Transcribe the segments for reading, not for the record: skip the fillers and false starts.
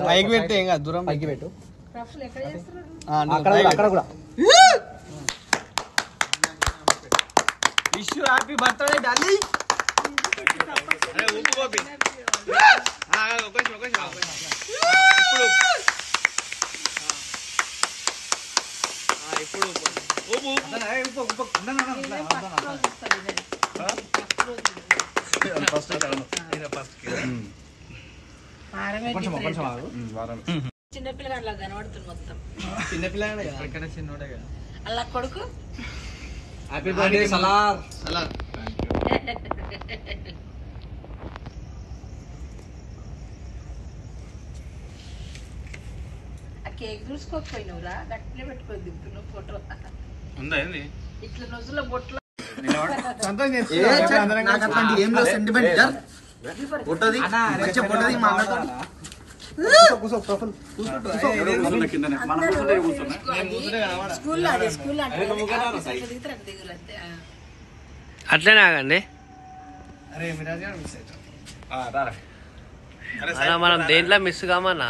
పైకి పెట్టే ఇంకా దూరం పైకి పెట్టు. అక్కడ కూడా wish you happy birthday darling. చిన్నపిల్లగా కనబడుతుంది మొత్తం. చిన్నపిల్లగానే చిన్నోడే కదా అలా కొడుకు. Happy birthday Salaar. సలార్ ఆ కేక్ చూసుకోకపోయినవురా, గట్టినే పెట్టుకొని దిగుతున్నావు ఫోటో ఉందా ఏంది ఇట్లా నొజుల బొట్లు. అట్లనే ఆగండి. మనం దేంట్లో మిస్ కామన్నా.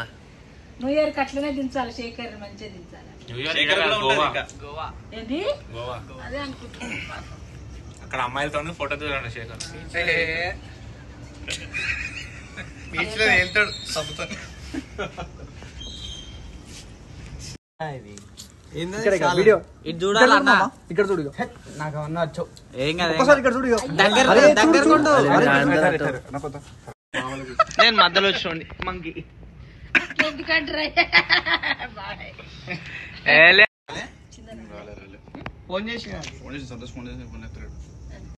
న్యూ ఇయర్ కి అట్లనే దించాలి, శేఖర్ మంచిగా దించాలి. ఏంటి అదే అనుకుంటున్నా. అక్కడ అమ్మాయిలతో ఫోటో చూడండి శేఖర్. బీచ్ లో వెళ్తాడు సబ్బుతో. వీడియో ఇది చూడాలన్నా. ఇక్కడ చూడు. నాకు అవన్నీ వచ్చు. ఏం కదా ఒకసారి ఇక్కడ చూడు. నేను మధ్యలో వచ్చి మంకి ఎందుకంటారా ఫోన్ చేసి సంతోష్ ఫోన్ చేసి